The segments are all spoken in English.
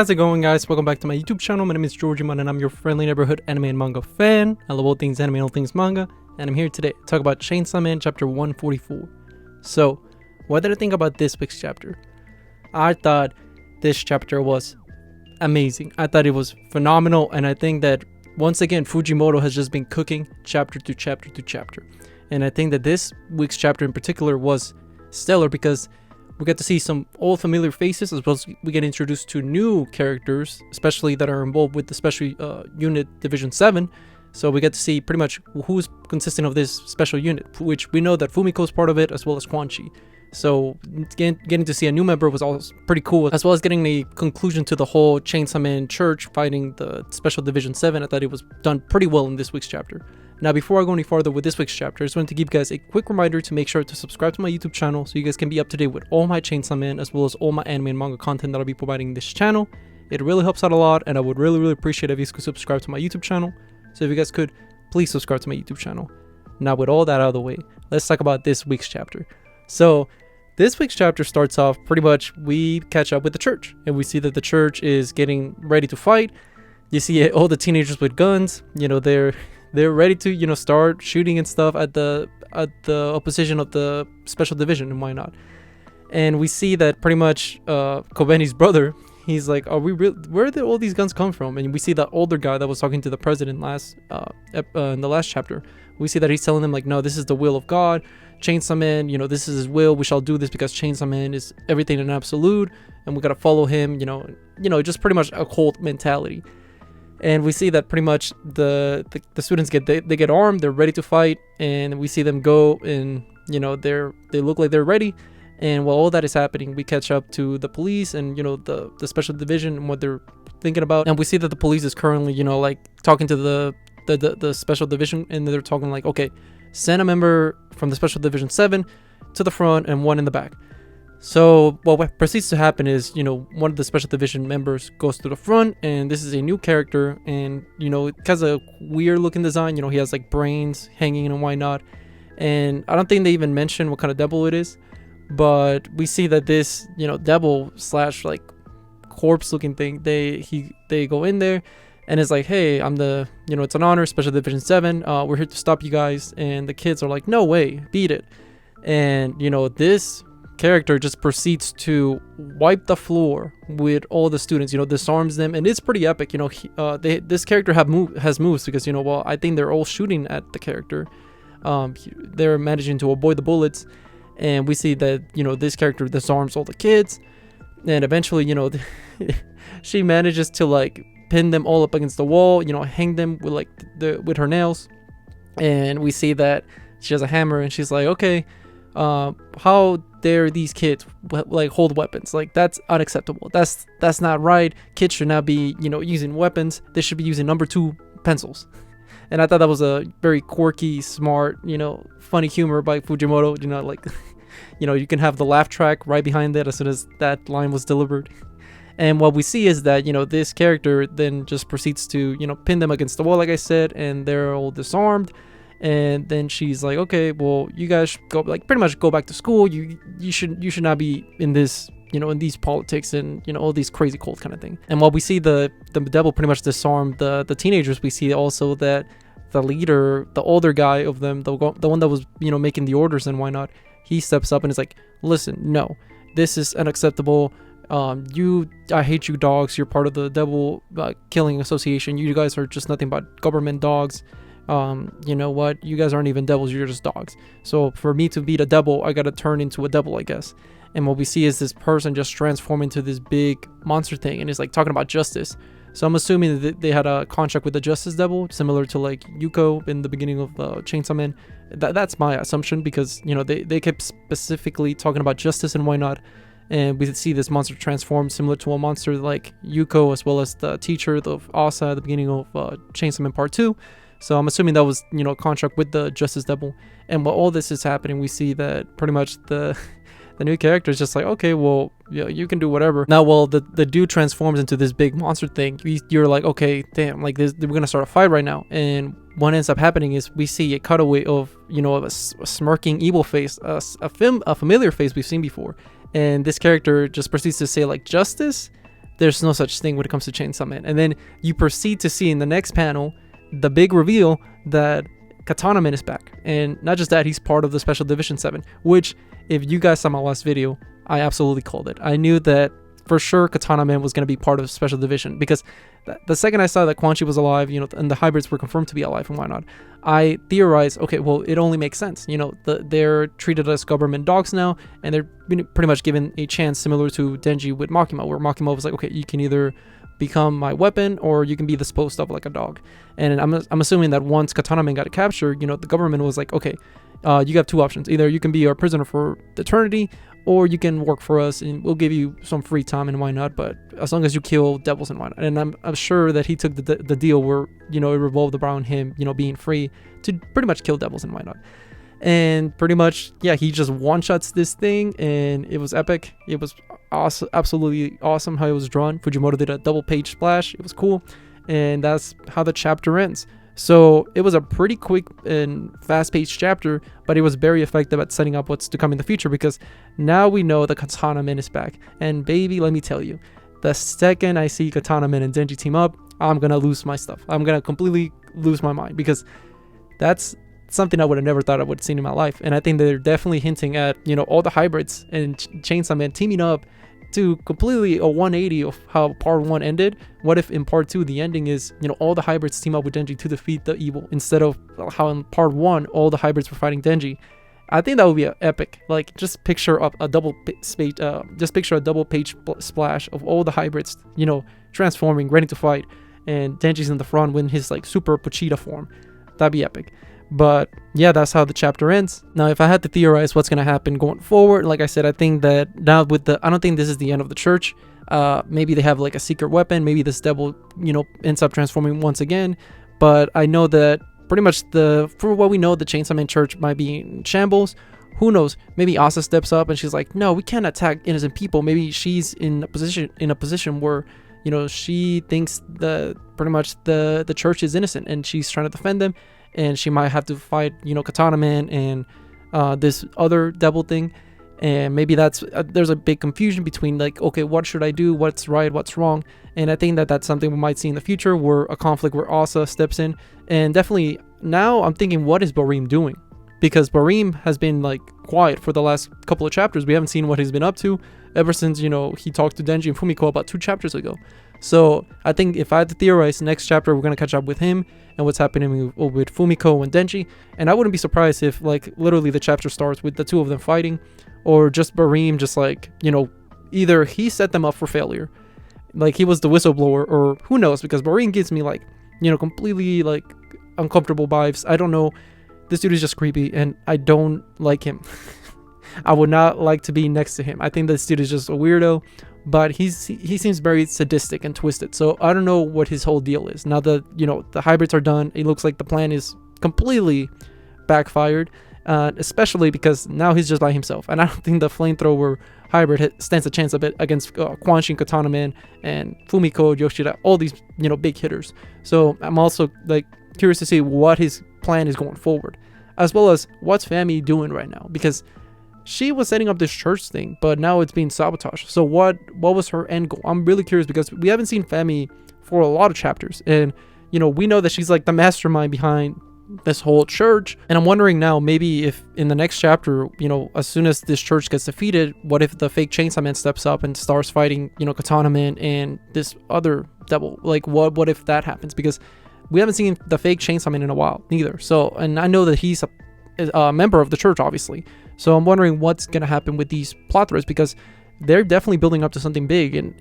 how's it going, guys? Welcome back to my YouTube channel. My name is Georgie Man and I'm your friendly neighborhood anime and manga fan. I love all things anime and all things manga, and I'm here today to talk about Chainsaw Man chapter 144. So, what did I think about this week's chapter? I thought this chapter was amazing. I thought it was phenomenal, and I think that once again Fujimoto has just been cooking chapter to chapter to chapter. And I think that this week's chapter in particular was stellar because we get to see some old familiar faces, as well as we get introduced to new characters, especially that are involved with the special unit Division 7. So we get to see pretty much who's consisting of this special unit, which we know that Fumiko's part of it, as well as Quan Chi. So getting to see a new member was also pretty cool, as well as getting a conclusion to the whole Chainsaw Man Church fighting the Special Division 7. I thought it was done pretty well in this week's chapter. Now, before I go any farther with this week's chapter, I just wanted to give you guys a quick reminder to make sure to subscribe to my YouTube channel so you guys can be up to date with all my Chainsaw Man, as well as all my anime and manga content that I'll be providing in this channel. It really helps out a lot, and I would really appreciate if you guys could subscribe to my YouTube channel. So if you guys could, please subscribe to my YouTube channel. Now, with all that out of the way, let's talk about this week's chapter. So, this week's chapter starts off pretty much, we catch up with the church, and we see that the church is getting ready to fight. You see all the teenagers with guns, they're ready to, start shooting and stuff at the opposition of the special division and why not. And we see that pretty much Kobeni's brother, he's like, are we real? Where did all these guns come from? And we see that older guy that was talking to the president in the last chapter. We see that he's telling them like, no, this is the will of God. Chainsaw Man, this is his will. We shall do this because Chainsaw Man is everything in absolute, and we gotta follow him. Just pretty much a cult mentality. And we see that pretty much the students get armed, they're ready to fight, and we see them go, and they look like they're ready. And while all that is happening, we catch up to the police and the special division and what they're thinking about. And we see that the police is currently talking to the special division, and they're talking like, okay, send a member from the special division 7 to the front and one in the back. So what proceeds to happen is, one of the special division members goes to the front, and this is a new character, and it has a weird looking design. He has like brains hanging and why not. And I don't think they even mention what kind of devil it is, but we see that this devil slash like corpse looking thing, they go in there, and it's like, hey, I'm the it's an honor, special division 7, we're here to stop you guys. And the kids are like, no way, beat it. And this character just proceeds to wipe the floor with all the students, disarms them, and it's pretty epic. This character has moves because I think they're all shooting at the character. They're managing to avoid the bullets, and we see that this character disarms all the kids, and eventually she manages to like pin them all up against the wall, hang them with with her nails. And we see that she has a hammer, and she's like, okay, how dare these kids hold weapons? Like, that's unacceptable. That's not right. Kids should not be using weapons. They should be using number 2 pencils. And I thought that was a very quirky, smart, funny humor by Fujimoto. You can have the laugh track right behind it as soon as that line was delivered. And what we see is that this character then just proceeds to pin them against the wall, like I said, and they're all disarmed. And then she's like, okay, well, you guys go, pretty much go back to school. You should not be in this, in these politics and all these crazy cult kind of thing. And while we see the devil pretty much disarm the teenagers, we see also that the leader, the older guy of them, the one that was making the orders and why not, he steps up and is like, listen, no, this is unacceptable. I hate you dogs. You're part of the devil killing association. You guys are just nothing but government dogs. You know what, you guys aren't even devils, you're just dogs. So for me to beat a devil, I gotta turn into a devil, I guess. And what we see is this person just transform into this big monster thing, and it's like talking about justice. So I'm assuming that they had a contract with the Justice Devil, similar to like Yuko in the beginning of Chainsaw Man. That's my assumption, because they kept specifically talking about justice and why not. And we see this monster transform similar to a monster like Yuko, as well as the teacher of Asa at the beginning of Chainsaw Man Part 2. So I'm assuming that was, a contract with the Justice Devil. And while all this is happening, we see that pretty much the new character is just like, okay, well, you can do whatever. Now, while the dude transforms into this big monster thing, you're like, okay, damn, like this, we're gonna start a fight right now. And what ends up happening is we see a cutaway of, a smirking evil face, a familiar face we've seen before. And this character just proceeds to say like, justice? there's no such thing when it comes to Chainsaw Man. And then you proceed to see in the next panel the big reveal that Katana Man is back. And not just that, he's part of the Special Division 7, which, if you guys saw my last video, I absolutely called it. I knew that for sure Katana Man was going to be part of Special Division, because the second I saw that Quan Chi was alive, and the hybrids were confirmed to be alive and whatnot, I theorized, okay, well, it only makes sense. They're treated as government dogs now, and they're pretty much given a chance similar to Denji with Makima, where Makima was like, okay, you can either become my weapon or you can be disposed of like a dog. And I'm assuming that once Katana Man got captured, the government was like, okay, you have two options. Either you can be our prisoner for eternity, or you can work for us and we'll give you some free time and why not, but as long as you kill devils and whatnot. And I'm sure that he took the deal where, it revolved around him, being free to pretty much kill devils and why not. And pretty much, yeah, he just one-shots this thing, and it was epic. It was awesome, absolutely awesome how it was drawn. Fujimoto did a double page splash. It was cool. And that's how the chapter ends. So it was a pretty quick and fast-paced chapter, but it was very effective at setting up what's to come in the future, because now we know the Katana Man is back. And baby, let me tell you, the second I see Katana Man and Denji team up, I'm gonna lose my stuff. I'm gonna completely lose my mind, because that's something I would have never thought I would have seen in my life. And I think they're definitely hinting at, all the hybrids and Chainsaw Man teaming up to completely a 180 of how part 1 ended. What if in part 2 the ending is, all the hybrids team up with Denji to defeat the evil, instead of how in part 1 all the hybrids were fighting Denji? I think that would be epic. Like, just picture a double page splash of all the hybrids, transforming, ready to fight, and Denji's in the front with his like super Pochita form. That'd be epic. But yeah, that's how the chapter ends. Now, if I had to theorize what's going to happen going forward, like I said, I think that now I don't think this is the end of the church. Maybe they have like a secret weapon. Maybe this devil, ends up transforming once again. But I know that pretty much for what we know, the Chainsaw Man church might be in shambles. Who knows? Maybe Asa steps up and she's like, no, we can't attack innocent people. Maybe she's in a position where, she thinks pretty much the church is innocent and she's trying to defend them. And she might have to fight, Katana Man and this other devil thing. And maybe there's a big confusion between like, okay, what should I do? What's right? What's wrong? And I think that's something we might see in the future, where a conflict where Asa steps in. And definitely now I'm thinking, what is Barim doing? Because Barim has been like quiet for the last couple of chapters. We haven't seen what he's been up to ever since, he talked to Denji and Fumiko about 2 chapters ago. So I think if I had to theorize, next chapter we're going to catch up with him and what's happening with Fumiko and Denji. And I wouldn't be surprised if like literally the chapter starts with the 2 of them fighting, or just Barim just like, either he set them up for failure, like he was the whistleblower, or who knows, because Barim gives me like, completely like uncomfortable vibes. I don't know. This dude is just creepy and I don't like him. I would not like to be next to him. I think this dude is just a weirdo, but he seems very sadistic and twisted. So I don't know what his whole deal is. Now that, the hybrids are done, it looks like the plan is completely backfired, especially because now he's just by himself. And I don't think the flamethrower hybrid stands a chance a bit against Quan Chi, Katana Man, and Fumiko, Yoshida, all these, big hitters. So I'm also like curious to see what his plan is going forward, as well as what's Fami doing right now, because she was setting up this church thing, but now it's being sabotaged. So what was her end goal? I'm really curious, because we haven't seen Fami for a lot of chapters, and we know that she's like the mastermind behind this whole church. And I'm wondering now, maybe if in the next chapter, as soon as this church gets defeated, what if the fake Chainsaw Man steps up and starts fighting, Katana Man and this other devil? Like what if that happens? Because we haven't seen the fake Chainsaw Man in a while neither. So, and I know that he's a member of the church, obviously. So I'm wondering what's going to happen with these plot threads, because they're definitely building up to something big. And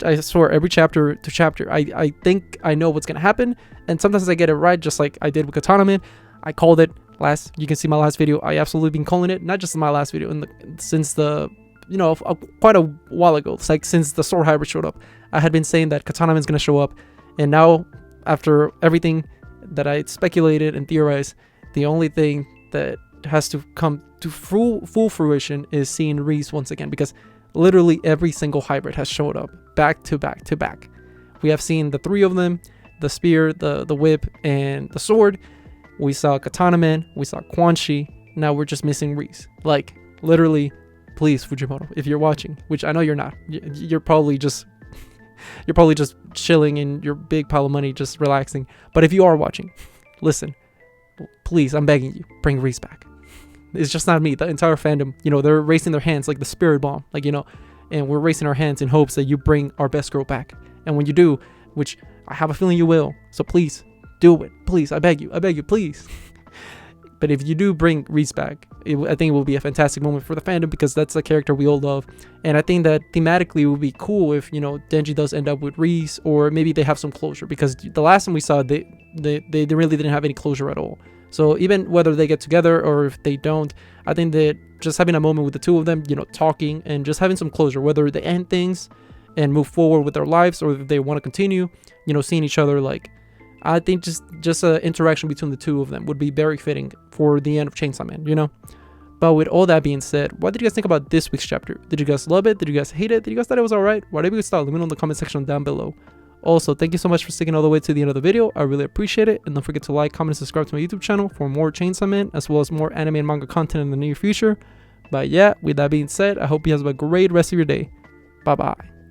I swear, every chapter to chapter, I think I know what's going to happen. And sometimes I get it right, just like I did with Katana Man. I called it you can see my last video. I absolutely been calling it, not just in my last video, since quite a while ago. It's like since the sword hybrid showed up, I had been saying that Katana Man's going to show up. And now, after everything that I speculated and theorized, the only thing that has to come to full fruition is seeing Reese once again, because literally every single hybrid has showed up back to back to back. We have seen the 3 of them, the spear, the whip, and the sword. We saw Katana Man, we saw Quan Chi. Now we're just missing Reese. Like, literally, please, Fujimoto, if you're watching, which I know you're not, you're probably just You're probably just chilling in your big pile of money, just relaxing. But if you are watching, listen, please, I'm begging you, bring Reese back. It's just not me. The entire fandom, they're raising their hands like the spirit bomb, and we're raising our hands in hopes that you bring our best girl back. And when you do, which I have a feeling you will, so please do it. Please, I beg you, please. But if you do bring Reese back, I think it will be a fantastic moment for the fandom, because that's a character we all love. And I think that thematically it would be cool if, Denji does end up with Reese, or maybe they have some closure, because the last time we saw, they really didn't have any closure at all. So even whether they get together or if they don't, I think that just having a moment with the two of them, talking and just having some closure, whether they end things and move forward with their lives, or if they want to continue, seeing each other, I think just an interaction between the two of them would be very fitting for the end of Chainsaw Man, But with all that being said, what did you guys think about this week's chapter? Did you guys love it? Did you guys hate it? Did you guys thought it was alright? Whatever you thought, let me know in the comment section down below. Also, thank you so much for sticking all the way to the end of the video. I really appreciate it. And don't forget to like, comment, and subscribe to my YouTube channel for more Chainsaw Man, as well as more anime and manga content in the near future. But yeah, with that being said, I hope you guys have a great rest of your day. Bye bye.